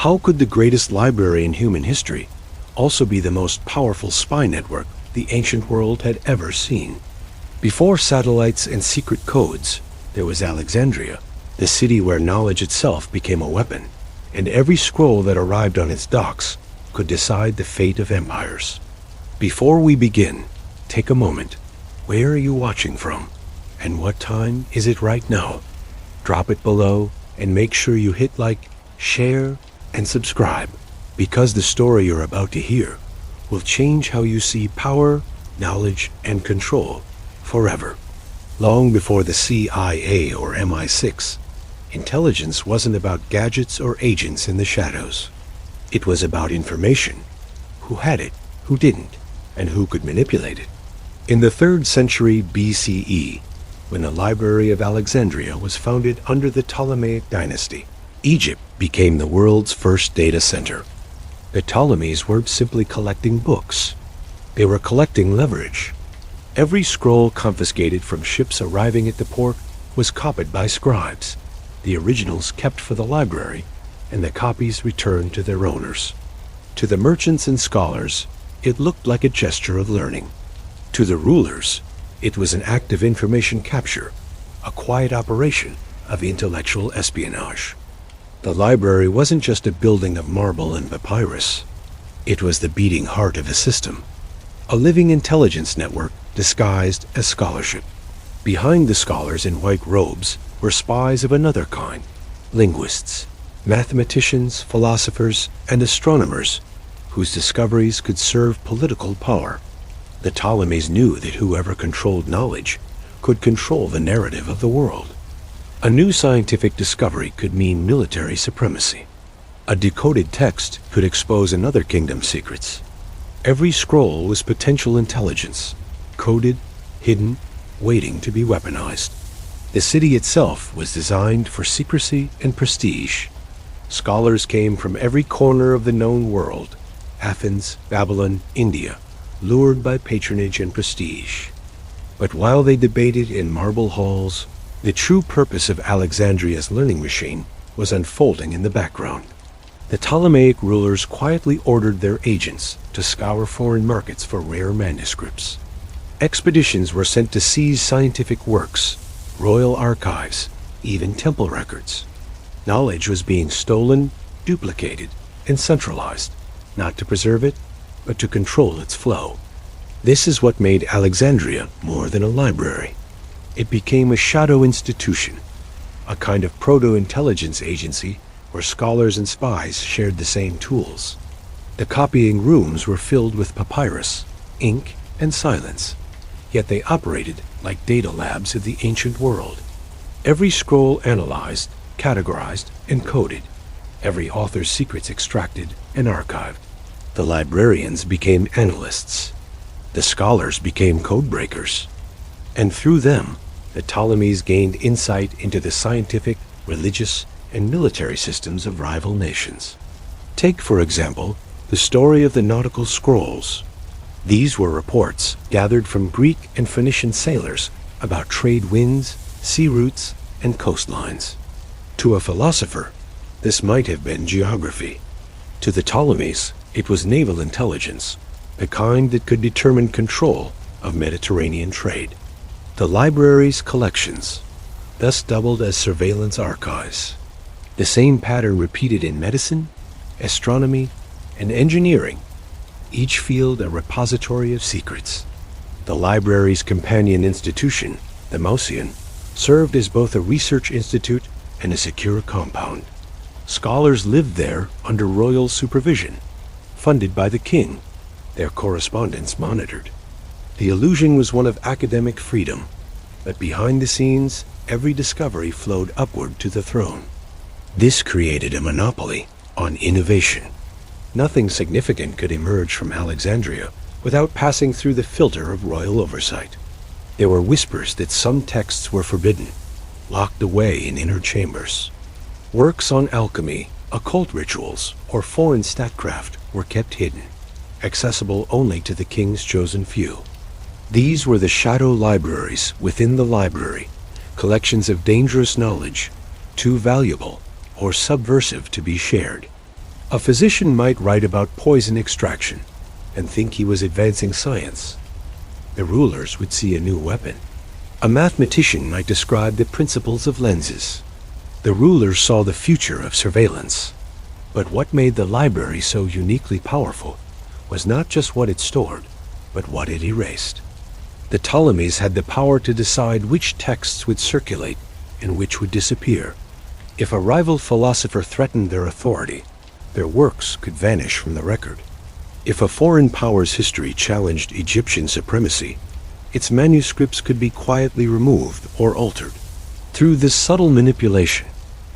How could the greatest library in human history also be the most powerful spy network the ancient world had ever seen? Before satellites and secret codes, there was Alexandria, the city where knowledge itself became a weapon, and every scroll that arrived on its docks could decide the fate of empires. Before we begin, take a moment. Where are you watching from? And what time is it right now? Drop it below and make sure you hit like, share, and subscribe, because the story you're about to hear will change how you see power, knowledge, and control forever. Long before the CIA or MI6, intelligence wasn't about gadgets or agents in the shadows. It was about information. Who had it, who didn't, and who could manipulate it. In the 3rd century BCE, when the Library of Alexandria was founded under the Ptolemaic dynasty, Egypt became the world's first data center. The Ptolemies weren't simply collecting books. They were collecting leverage. Every scroll confiscated from ships arriving at the port was copied by scribes, the originals kept for the library, and the copies returned to their owners. To the merchants and scholars, it looked like a gesture of learning. To the rulers, it was an act of information capture, a quiet operation of intellectual espionage. The library wasn't just a building of marble and papyrus. It was the beating heart of a system, a living intelligence network disguised as scholarship. Behind the scholars in white robes were spies of another kind, linguists, mathematicians, philosophers, and astronomers whose discoveries could serve political power. The Ptolemies knew that whoever controlled knowledge could control the narrative of the world. A new scientific discovery could mean military supremacy. A decoded text could expose another kingdom's secrets. Every scroll was potential intelligence, coded, hidden, waiting to be weaponized. The city itself was designed for secrecy and prestige. Scholars came from every corner of the known world, Athens, Babylon, India, lured by patronage and prestige. But while they debated in marble halls, the true purpose of Alexandria's learning machine was unfolding in the background. The Ptolemaic rulers quietly ordered their agents to scour foreign markets for rare manuscripts. Expeditions were sent to seize scientific works, royal archives, even temple records. Knowledge was being stolen, duplicated, and centralized, not to preserve it, but to control its flow. This is what made Alexandria more than a library. It became a shadow institution, a kind of proto-intelligence agency where scholars and spies shared the same tools. The copying rooms were filled with papyrus, ink, and silence, yet they operated like data labs of the ancient world. Every scroll analyzed, categorized, and coded. Every author's secrets extracted and archived. The librarians became analysts. The scholars became codebreakers. And through them, the Ptolemies gained insight into the scientific, religious, and military systems of rival nations. Take, for example, the story of the nautical scrolls. These were reports gathered from Greek and Phoenician sailors about trade winds, sea routes, and coastlines. To a philosopher, this might have been geography. To the Ptolemies, it was naval intelligence, the kind that could determine control of Mediterranean trade. The library's collections thus doubled as surveillance archives. The same pattern repeated in medicine, astronomy, and engineering, each field a repository of secrets. The library's companion institution, the Mouseion, served as both a research institute and a secure compound. Scholars lived there under royal supervision, funded by the king, their correspondence monitored. The illusion was one of academic freedom, but behind the scenes, every discovery flowed upward to the throne. This created a monopoly on innovation. Nothing significant could emerge from Alexandria without passing through the filter of royal oversight. There were whispers that some texts were forbidden, locked away in inner chambers. Works on alchemy, occult rituals, or foreign statecraft were kept hidden, accessible only to the king's chosen few. These were the shadow libraries within the library, collections of dangerous knowledge, too valuable or subversive to be shared. A physician might write about poison extraction and think he was advancing science. The rulers would see a new weapon. A mathematician might describe the principles of lenses. The rulers saw the future of surveillance. But what made the library so uniquely powerful was not just what it stored, but what it erased. The Ptolemies had the power to decide which texts would circulate and which would disappear. If a rival philosopher threatened their authority, their works could vanish from the record. If a foreign power's history challenged Egyptian supremacy, its manuscripts could be quietly removed or altered. Through this subtle manipulation,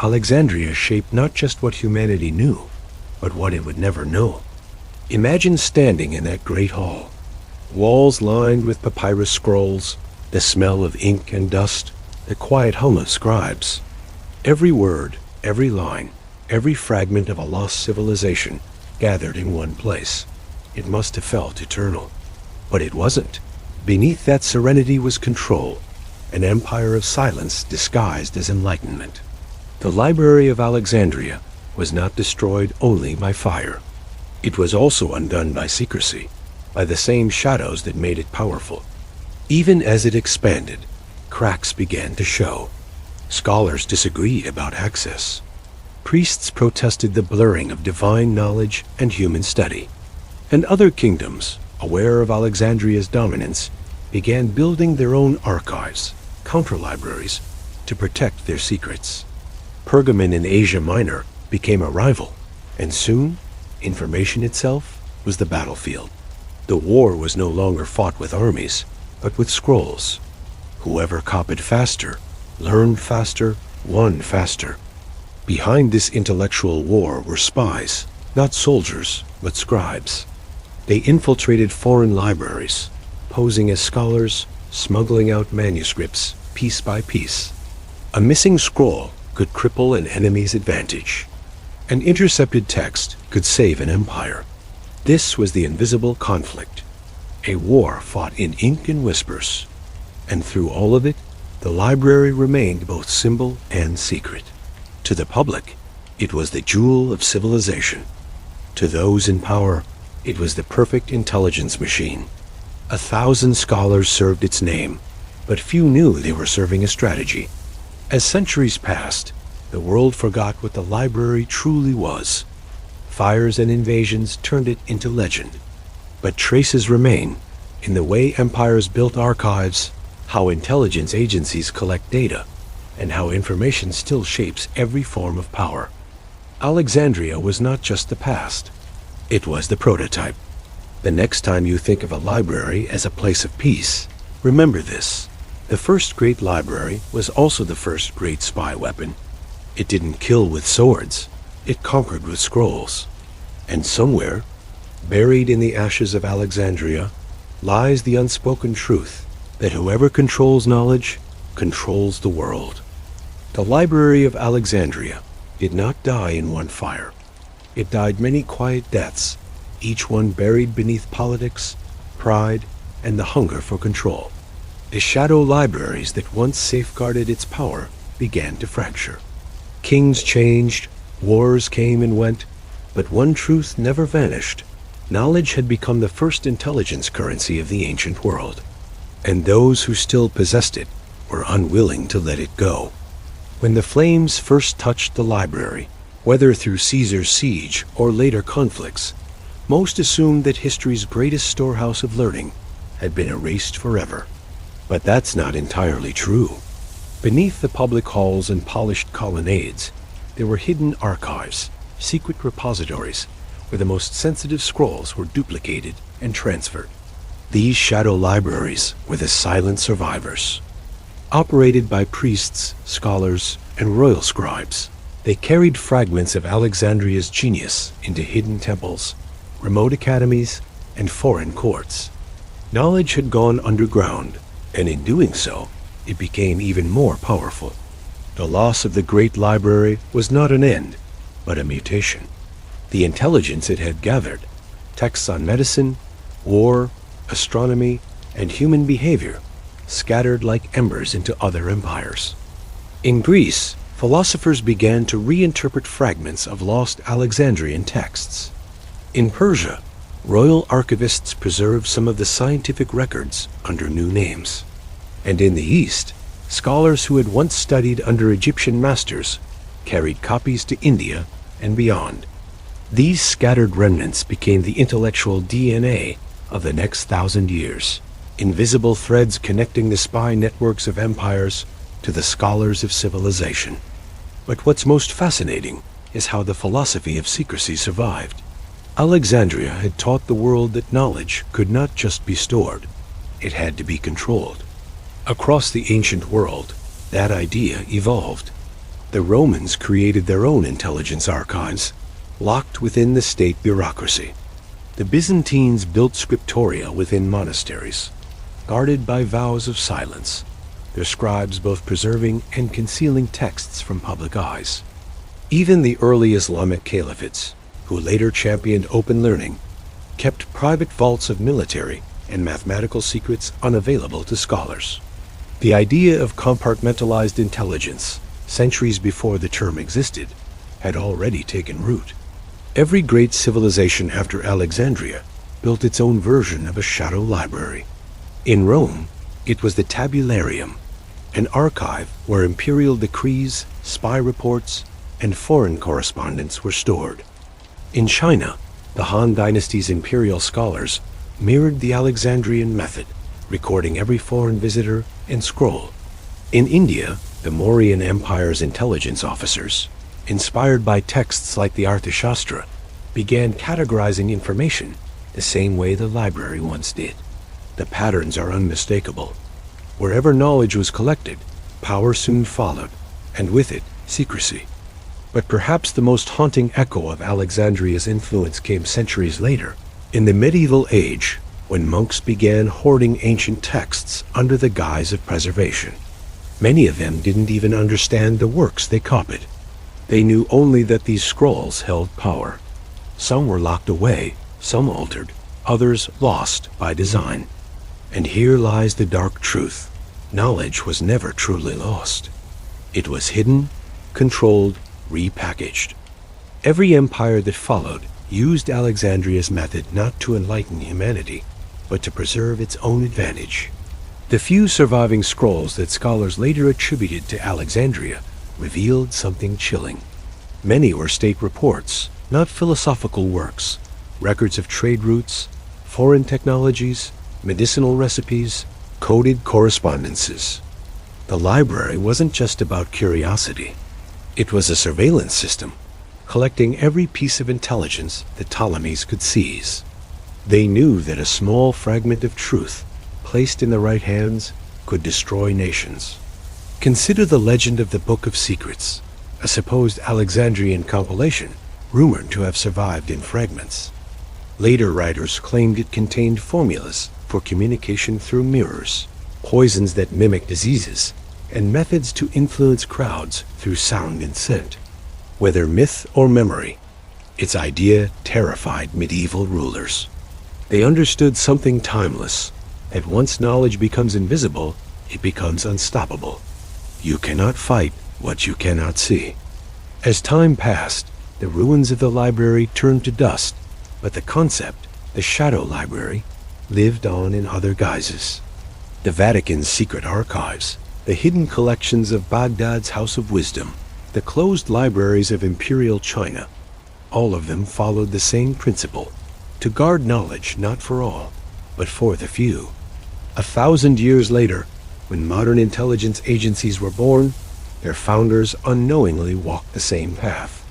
Alexandria shaped not just what humanity knew, but what it would never know. Imagine standing in that great hall, walls lined with papyrus scrolls, the smell of ink and dust, the quiet hum of scribes. Every word, every line, every fragment of a lost civilization gathered in one place. It must have felt eternal. But it wasn't. Beneath that serenity was control, an empire of silence disguised as enlightenment. The Library of Alexandria was not destroyed only by fire. It was also undone by secrecy, by the same shadows that made it powerful. Even as it expanded, cracks began to show. Scholars disagreed about access. Priests protested the blurring of divine knowledge and human study. And other kingdoms, aware of Alexandria's dominance, began building their own archives, counter-libraries, to protect their secrets. Pergamon in Asia Minor became a rival, and soon, information itself was the battlefield. The war was no longer fought with armies, but with scrolls. Whoever copied faster, learned faster, won faster. Behind this intellectual war were spies, not soldiers, but scribes. They infiltrated foreign libraries, posing as scholars, smuggling out manuscripts piece by piece. A missing scroll could cripple an enemy's advantage. An intercepted text could save an empire. This was the invisible conflict, a war fought in ink and whispers. And through all of it, the library remained both symbol and secret. To the public, it was the jewel of civilization. To those in power, it was the perfect intelligence machine. 1,000 scholars served its name, but few knew they were serving a strategy. As centuries passed, the world forgot what the library truly was. Fires and invasions turned it into legend. But traces remain in the way empires built archives, how intelligence agencies collect data, and how information still shapes every form of power. Alexandria was not just the past. It was the prototype. The next time you think of a library as a place of peace, remember this. The first great library was also the first great spy weapon. It didn't kill with swords. It conquered with scrolls. And somewhere, buried in the ashes of Alexandria, lies the unspoken truth that whoever controls knowledge controls the world. The Library of Alexandria did not die in one fire. It died many quiet deaths, each one buried beneath politics, pride, and the hunger for control. The shadow libraries that once safeguarded its power began to fracture. Kings changed, wars came and went, but one truth never vanished. Knowledge had become the first intelligence currency of the ancient world, and those who still possessed it were unwilling to let it go. When the flames first touched the library, whether through Caesar's siege or later conflicts, most assumed that history's greatest storehouse of learning had been erased forever. But that's not entirely true. Beneath the public halls and polished colonnades, there were hidden archives, secret repositories, where the most sensitive scrolls were duplicated and transferred. These shadow libraries were the silent survivors. Operated by priests, scholars, and royal scribes, they carried fragments of Alexandria's genius into hidden temples, remote academies, and foreign courts. Knowledge had gone underground, and in doing so, it became even more powerful. The loss of the great library was not an end, but a mutation. The intelligence it had gathered, texts on medicine, war, astronomy, and human behavior, scattered like embers into other empires. In Greece, philosophers began to reinterpret fragments of lost Alexandrian texts. In Persia, royal archivists preserved some of the scientific records under new names. And in the East, scholars who had once studied under Egyptian masters carried copies to India and beyond. These scattered remnants became the intellectual DNA of the next 1,000 years, invisible threads connecting the spy networks of empires to the scholars of civilization. But what's most fascinating is how the philosophy of secrecy survived. Alexandria had taught the world that knowledge could not just be stored, it had to be controlled. Across the ancient world, that idea evolved. The Romans created their own intelligence archives, locked within the state bureaucracy. The Byzantines built scriptoria within monasteries, guarded by vows of silence, their scribes both preserving and concealing texts from public eyes. Even the early Islamic caliphates, who later championed open learning, kept private vaults of military and mathematical secrets unavailable to scholars. The idea of compartmentalized intelligence, centuries before the term existed, had already taken root. Every great civilization after Alexandria built its own version of a shadow library. In Rome, it was the Tabularium, an archive where imperial decrees, spy reports, and foreign correspondence were stored. In China, the Han Dynasty's imperial scholars mirrored the Alexandrian method, recording every foreign visitor and scroll. In India, the Mauryan Empire's intelligence officers, inspired by texts like the Arthashastra, began categorizing information the same way the library once did. The patterns are unmistakable. Wherever knowledge was collected, power soon followed, and with it, secrecy. But perhaps the most haunting echo of Alexandria's influence came centuries later, in the medieval age, when monks began hoarding ancient texts under the guise of preservation. Many of them didn't even understand the works they copied. They knew only that these scrolls held power. Some were locked away, some altered, others lost by design. And here lies the dark truth. Knowledge was never truly lost. It was hidden, controlled, repackaged. Every empire that followed used Alexandria's method not to enlighten humanity, but to preserve its own advantage. The few surviving scrolls that scholars later attributed to Alexandria revealed something chilling. Many were state reports, not philosophical works, records of trade routes, foreign technologies, medicinal recipes, coded correspondences. The library wasn't just about curiosity. It was a surveillance system, collecting every piece of intelligence the Ptolemies could seize. They knew that a small fragment of truth, placed in the right hands, could destroy nations. Consider the legend of the Book of Secrets, a supposed Alexandrian compilation rumored to have survived in fragments. Later writers claimed it contained formulas for communication through mirrors, poisons that mimic diseases, and methods to influence crowds through sound and scent. Whether myth or memory, its idea terrified medieval rulers. They understood something timeless, that once knowledge becomes invisible, it becomes unstoppable. You cannot fight what you cannot see. As time passed, the ruins of the library turned to dust, but the concept, the shadow library, lived on in other guises. The Vatican's secret archives, the hidden collections of Baghdad's House of Wisdom, the closed libraries of imperial China, all of them followed the same principle, to guard knowledge not for all, but for the few. 1,000 years later, when modern intelligence agencies were born, their founders unknowingly walked the same path.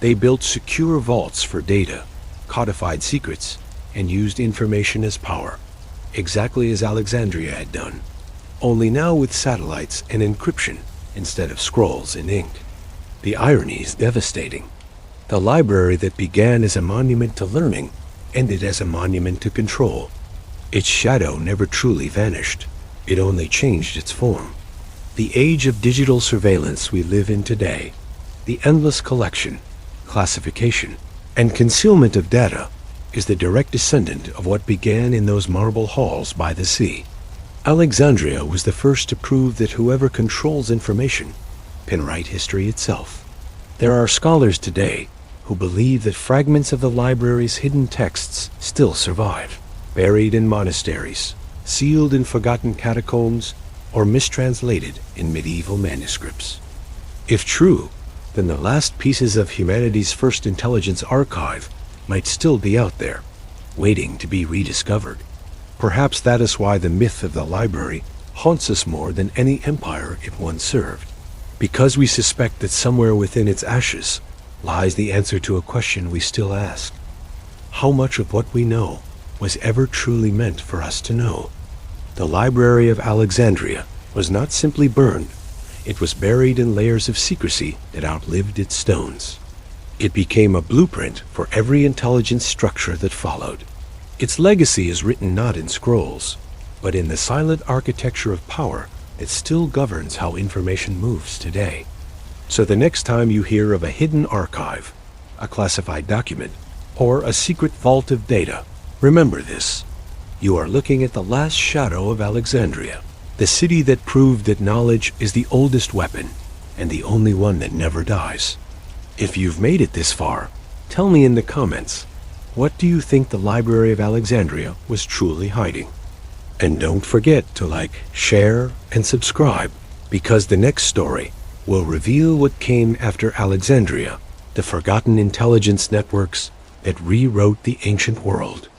They built secure vaults for data, codified secrets, and used information as power, exactly as Alexandria had done, only now with satellites and encryption instead of scrolls in ink. The irony is devastating. The library that began as a monument to learning ended as a monument to control. Its shadow never truly vanished. It only changed its form. The age of digital surveillance we live in today, the endless collection, classification, and concealment of data is the direct descendant of what began in those marble halls by the sea. Alexandria was the first to prove that whoever controls information can write history itself. There are scholars today who believe that fragments of the library's hidden texts still survive, buried in monasteries, sealed in forgotten catacombs, or mistranslated in medieval manuscripts. If true, then the last pieces of humanity's first intelligence archive might still be out there, waiting to be rediscovered. Perhaps that is why the myth of the library haunts us more than any empire it once served, because we suspect that somewhere within its ashes lies the answer to a question we still ask. How much of what we know was ever truly meant for us to know? The Library of Alexandria was not simply burned, it was buried in layers of secrecy that outlived its stones. It became a blueprint for every intelligence structure that followed. Its legacy is written not in scrolls, but in the silent architecture of power that still governs how information moves today. So the next time you hear of a hidden archive, a classified document, or a secret vault of data, remember this. You are looking at the last shadow of Alexandria, the city that proved that knowledge is the oldest weapon and the only one that never dies. If you've made it this far, tell me in the comments, what do you think the Library of Alexandria was truly hiding? And don't forget to like, share, and subscribe, because the next story will reveal what came after Alexandria, the forgotten intelligence networks that rewrote the ancient world.